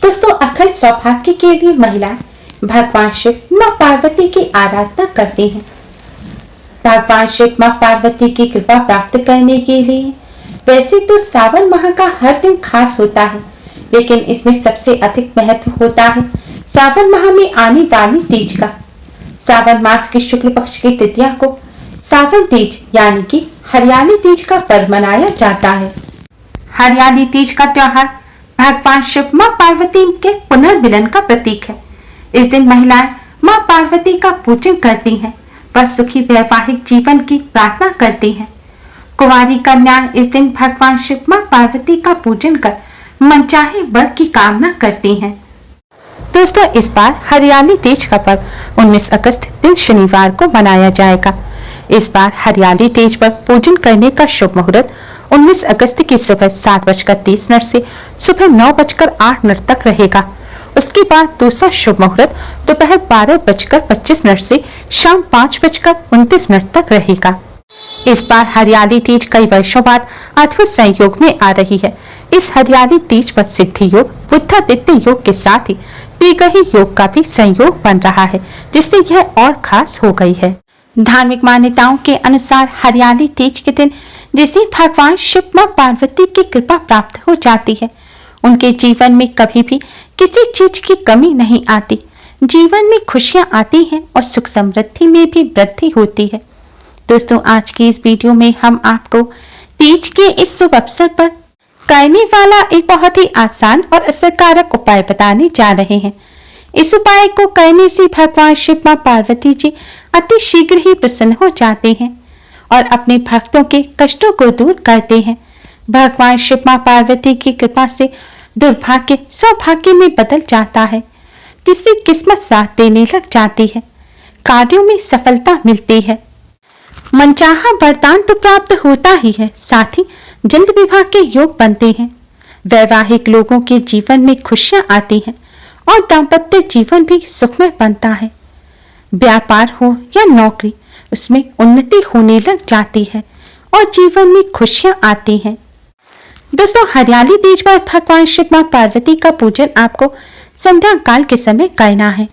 दोस्तों, अखंड सौभाग्य के लिए महिलाएं भगवान शिव माँ पार्वती की आराधना करती हैं। भगवान शिव माँ पार्वती की कृपा प्राप्त करने के लिए वैसे तो सावन माह का हर दिन खास होता है, लेकिन इसमें सबसे अधिक महत्व होता है सावन माह में आने वाली तीज का। सावन मास के शुक्ल पक्ष की तृतीया को सावन तीज यानी कि हरियाली तीज का पर्व मनाया जाता है। हरियाली तीज का त्योहार भगवान शिव माँ पार्वती के पुनर्मिलन का प्रतीक है। इस दिन महिलाएं माँ पार्वती का पूजन करती हैं, वह सुखी वैवाहिक जीवन की प्रार्थना करती हैं। कुंवारी कन्याएं इस दिन भगवान शिव माँ पार्वती का पूजन कर मनचाहे वर की कामना करती हैं। दोस्तों, इस बार हरियाली तीज का पर्व 19 अगस्त दिन शनिवार को मनाया जाएगा। इस बार हरियाली तीज पर पूजन करने का शुभ मुहूर्त 19 अगस्त की सुबह 7:30 से सुबह 9:08 तक रहेगा। उसके बाद दूसरा शुभ मुहूर्त दोपहर 12:25 से शाम 5:29 तक रहेगा। इस बार हरियाली तीज कई वर्षों बाद अद्भुत संयोग में आ रही है। इस हरियाली तीज पर सिद्धि योग, बुद्धादित्य योग के साथ ही पीगही योग का भी संयोग बन रहा है, जिससे यह और खास हो गई है। धार्मिक मान्यताओं के अनुसार हरियाली तीज के दिन जिसे भगवान शिव माँ पार्वती की कृपा प्राप्त हो जाती है, उनके जीवन में कभी भी किसी चीज की कमी नहीं आती। जीवन में खुशियां आती हैं और सुख समृद्धि में भी वृद्धि होती है। दोस्तों, आज की इस वीडियो में हम आपको तीज के इस शुभ अवसर पर करने वाला एक बहुत ही आसान और असरकारक उपाय बताने जा रहे हैं। इस उपाय को करने से भगवान शिव माँ पार्वती जी अति शीघ्र ही प्रसन्न हो जाते हैं और अपने भक्तों के कष्टों को दूर करते हैं। भगवान शिव माँ पार्वती की कृपा से दुर्भाग्य सौभाग्य में बदल जाता है, जिससे किस्मत साथ देने लग जाती है, कार्यों में सफलता मिलती है, मनचाहा वरदान तो प्राप्त होता ही है, साथ ही जल्द विवाह के योग बनते हैं। वैवाहिक लोगों के जीवन में खुशियां आती हैं और दाम्पत्य जीवन भी सुखमय बनता है। व्यापार हो या नौकरी, उसमें उन्नति होने लग जाती है और जीवन में खुशियां आती हैं। दोस्तों, हरियाली तीज पर भगवान शिव माँ पार्वती का पूजन आपको संध्या काल के समय करना है।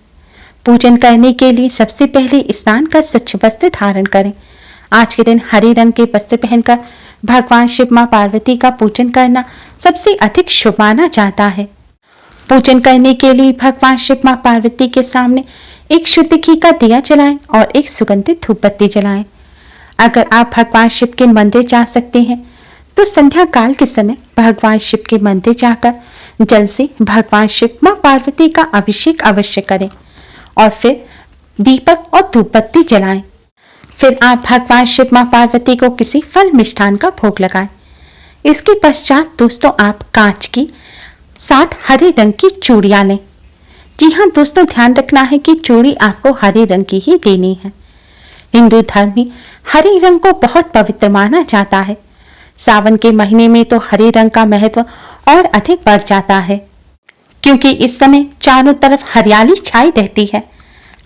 पूजन करने के लिए सबसे पहले स्नान कर स्वच्छ वस्त्र धारण करें। आज के दिन हरे रंग के वस्त्र पहनकर भगवान शिव माँ पार्वती का पूजन करना सबसे अधिक शुभ माना जाता है। पूजन करने के लिए भगवान शिव माँ पार्वती के सामने एक शुद्ध घी का दिया जलाएं और एक सुगंधित धूप बत्ती जलाएं। अगर आप भगवान शिव के मंदिर जा सकते हैं तो संध्या काल के समय भगवान शिव के मंदिर जाकर जल से भगवान शिव माँ पार्वती का अभिषेक अवश्य करें और फिर दीपक और धूप बत्ती जलाएं। फिर आप भगवान शिव माँ पार्वती को किसी फल मिष्ठान का भोग लगाएं। इसके पश्चात दोस्तों, आप कांच की 7 हरे रंग की चूड़ियां लें। जी हाँ दोस्तों, ध्यान रखना है कि चूड़ी आपको हरे रंग की ही देनी है। हिंदू धर्म में हरे रंग को बहुत पवित्र माना जाता है। सावन के महीने में तो हरे रंग का महत्व और अधिक बढ़ जाता है, क्योंकि इस समय चारों तरफ हरियाली छाई रहती है।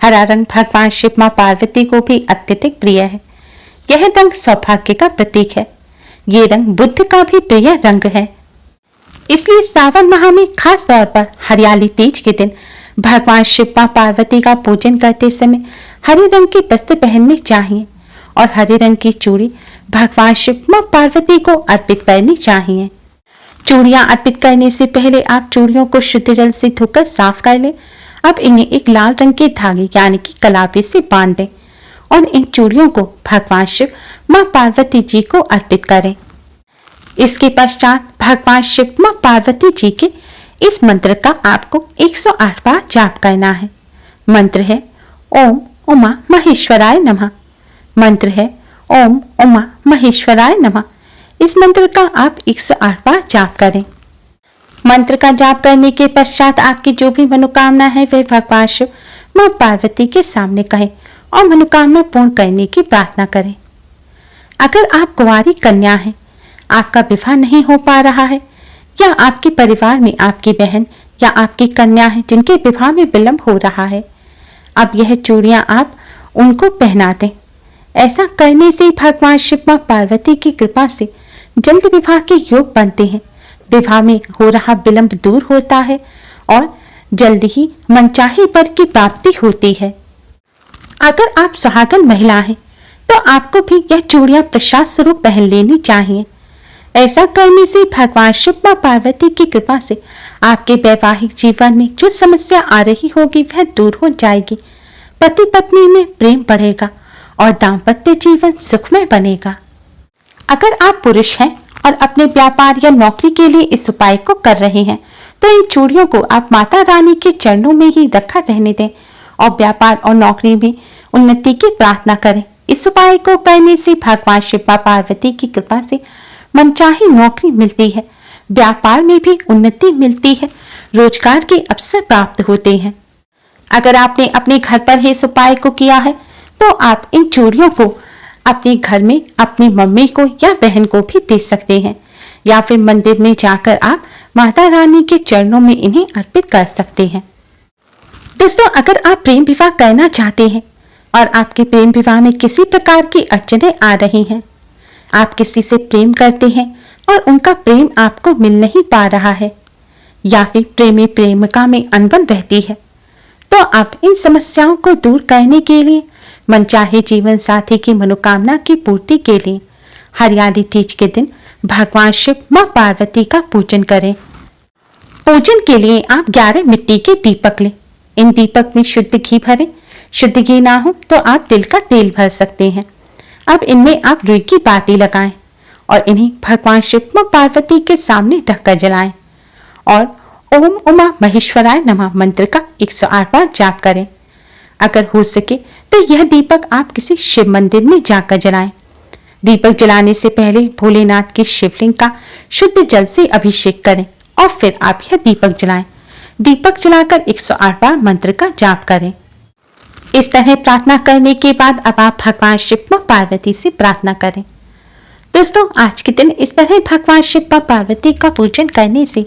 हरा रंग भगवान शिव माँ पार्वती को भी अत्यधिक प्रिय है। यह रंग सौभाग्य का प्रतीक है। ये रंग बुद्ध का भी प्रिय रंग है। इसलिए सावन माह में खास तौर पर हरियाली तीज के दिन भगवान शिव माँ पार्वती का पूजन करते समय हरे रंग के वस्त्र पहनने चाहिए और हरे रंग की चूड़ी भगवान शिव माँ पार्वती को अर्पित करनी चाहिए। चूड़ियां अर्पित करने से पहले आप चूड़ियों को शुद्ध जल से धोकर साफ कर लें। अब इन्हें एक लाल रंग के धागे यानी कि कलापे से बांध दें और इन चूड़ियों को भगवान शिव माँ पार्वती जी को अर्पित करें। इसके पश्चात भगवान शिव माँ पार्वती जी के इस मंत्र का आपको 108 बार जाप करना है। मंत्र है ओम उमा महेश्वराय नमः। मंत्र है ओम उमा महेश्वराय नमः। इस मंत्र का आप 108 बार जाप करें। मंत्र का जाप करने के पश्चात आपकी जो भी मनोकामना है वह भगवान शिव माँ पार्वती के सामने कहें और मनोकामना पूर्ण करने की प्रार्थना करें। अगर आप कुंवारी कन्या हैं, आपका विवाह नहीं हो पा रहा है, या आपके परिवार में आपकी बहन या आपकी कन्या है जिनके विवाह में विलंब हो रहा है, अब यह चूड़ियां आप उनको पहना दें। ऐसा करने से भगवान शिव माँ पार्वती की कृपा से जल्द विवाह के योग बनते हैं। विवाह में हो रहा विलंब दूर होता है और जल्द ही मनचाहे वर की प्राप्ति होती है। अगर आप सुहागन महिला हैं तो आपको भी यह चूड़ियां प्रसाद स्वरूप पहन लेनी चाहिए। ऐसा करने से भगवान शिव मां पार्वती की कृपा से आपके वैवाहिक जीवन में जो समस्या आ रही होगी वह दूर हो जाएगी, पति पत्नी में प्रेम बढ़ेगा और दाम्पत्य जीवन सुखमय बनेगा। अगर आप पुरुष हैं और अपने व्यापार या नौकरी के लिए इस उपाय को कर रहे हैं तो इन चूड़ियों को आप माता रानी के चरणों में ही रखा रहने दें और व्यापार और नौकरी में उन्नति की प्रार्थना करें। इस उपाय को करने से भगवान शिव मां पार्वती की कृपा से मनचाही नौकरी मिलती है, व्यापार में भी उन्नति मिलती है, रोजगार के अवसर प्राप्त होते हैं। अगर आपने अपने घर पर ही इस उपाय को किया है तो आप इन चूड़ियों को अपने घर में अपनी मम्मी को या बहन को भी दे सकते हैं या फिर मंदिर में जाकर आप माता रानी के चरणों में इन्हें अर्पित कर सकते हैं। दोस्तों, अगर आप प्रेम विवाह करना चाहते हैं और आपके प्रेम विवाह में किसी प्रकार की अड़चनें आ रही हैं, आप किसी से प्रेम करते हैं और उनका प्रेम आपको मिल नहीं पा रहा है या फिर प्रेमी प्रेमिका में अनबन रहती है, तो आप इन समस्याओं को दूर करने के लिए मनचाहे जीवन साथी की मनोकामना की पूर्ति के लिए हरियाली तीज के दिन भगवान शिव मां पार्वती का पूजन करें। पूजन के लिए आप 11 मिट्टी के दीपक लें। इन दीपक में शुद्ध घी भरें। शुद्ध घी ना हो तो आप तिल का तेल भर सकते हैं। अब इनमें आप रुई की बाती लगाएं और इन्हें भगवान शिव मां पार्वती के सामने ढककर जलाएं और ओम उमा महेश्वराय नमः मंत्र का 108 बार जाप करें। अगर हो सके तो यह दीपक आप किसी शिव मंदिर में जाकर जलाएं। दीपक जलाने से पहले भोलेनाथ के शिवलिंग का शुद्ध जल से अभिषेक करें और फिर आप यह दीपक जलाएं। दीपक जलाकर 108 बार मंत्र का जाप करें। इस तरह प्रार्थना करने के बाद अब आप भगवान शिव मां पार्वती से प्रार्थना करें। दोस्तों, आज के दिन इस तरह भगवान शिव मां पार्वती का पूजन करने से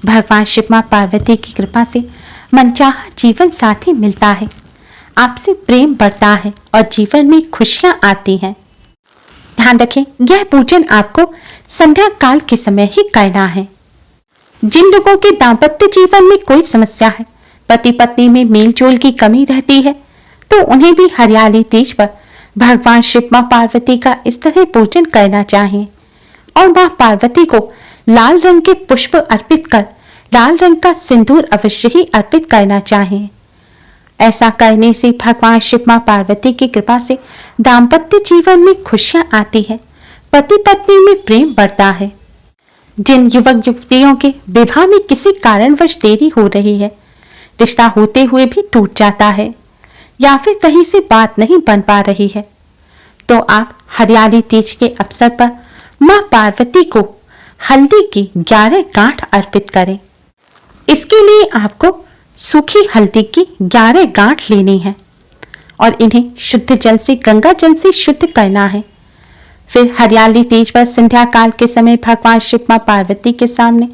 भगवान शिव मां पार्वती की कृपा से मनचाहा जीवन साथी मिलता है, आपसे प्रेम बढ़ता है और जीवन में खुशियां आती हैं। ध्यान रखें, यह पूजन आपको संध्या काल के समय ही करना है। जिन लोगों के दाम्पत्य जीवन में कोई समस्या है, पति पत्नी में मेलजोल की कमी रहती है, तो उन्हें भी हरियाली तीज पर भगवान शिव मां पार्वती का इस तरह पूजन करना चाहिए और मां पार्वती को लाल रंग के पुष्प अर्पित कर लाल रंग का सिंदूर अवश्य ही अर्पित करना चाहिए। ऐसा करने से भगवान शिव मां पार्वती की कृपा से दाम्पत्य जीवन में खुशियां आती है, पति पत्नी में प्रेम बढ़ता है। जिन युवक युवतियों के विवाह में किसी कारणवश देरी हो रही है, रिश्ता होते हुए भी टूट जाता है या फिर कहीं से बात नहीं बन पा रही है, तो आप हरियाली तीज के अवसर पर मां पार्वती को हल्दी की 11 गांठ अर्पित करें। इसके लिए आपको सूखी हल्दी की 11 गांठ लेनी है और इन्हें शुद्ध जल से, गंगा जल से शुद्ध करना है। फिर हरियाली तीज पर संध्या काल के समय भगवान शिव मां पार्वती के सामने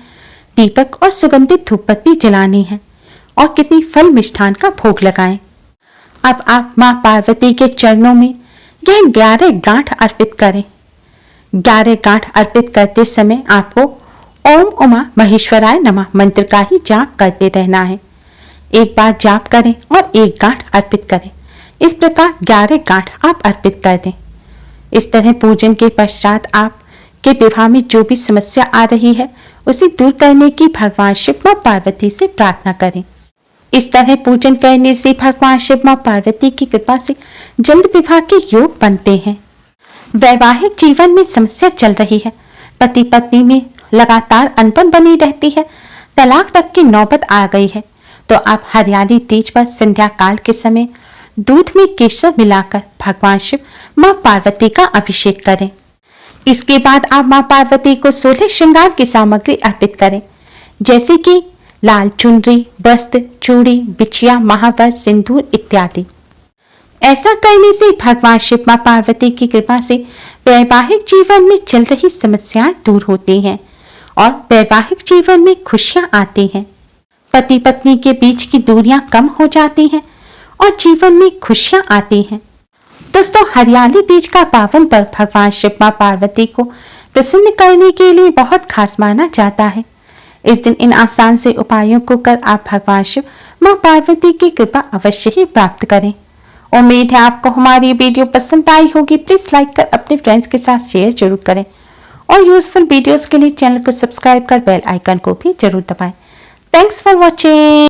दीपक और सुगंधित धूपबत्ती जलानी है और किसी फल मिष्ठान का भोग लगाएं। अब आप मां पार्वती के चरणों में यह 11 गांठ अर्पित करें। 11 गांठ अर्पित करते समय आपको ओम उमा महेश्वराय नमः मंत्र का ही जाप करते रहना है। एक बार जाप करें और एक गांठ अर्पित करें। इस प्रकार 11 गांठ आप अर्पित कर दें। इस तरह पूजन के पश्चात आप के विवाह में जो भी समस्या आ रही है उसे दूर करने की भगवान शिव मां पार्वती से प्रार्थना करें। इस तरह पूजन करने से भगवान शिव मां पार्वती की कृपा से जल्द विवाह के योग बनते हैं। वैवाहिक जीवन में समस्या चल रही है, पति पत्नी में लगातार अनबन बनी रहती है, तलाक तक की नौबत आ गई है, तो आप हरियाली तीज पर संध्या काल के समय दूध में केसर मिलाकर भगवान शिव मां पार्वती का अभिषेक करें। इसके बाद आप मां पार्वती को 16 श्रृंगार की सामग्री अर्पित करें, जैसे कि लाल चुनरी, वस्त्र, चूड़ी, बिछिया, महावर, सिंदूर इत्यादि। ऐसा करने से भगवान शिव मां पार्वती की कृपा से वैवाहिक जीवन में चल रही समस्याएं दूर होती हैं और वैवाहिक जीवन में खुशियां आती हैं। पति पत्नी के बीच की दूरियां कम हो जाती हैं और जीवन में खुशियां आती हैं। दोस्तों, हरियाली तीज का पावन पर्व भगवान शिव मां पार्वती को प्रसन्न करने के लिए बहुत खास माना जाता है। इस दिन इन आसान से उपायों को कर आप भगवान शिव मां पार्वती की कृपा अवश्य ही प्राप्त करें। उम्मीद है आपको हमारी वीडियो पसंद आई होगी। प्लीज लाइक कर अपने फ्रेंड्स के साथ शेयर जरूर करें और यूजफुल वीडियोस के लिए चैनल को सब्सक्राइब कर बेल आइकन को भी जरूर दबाएं। Thanks for watching.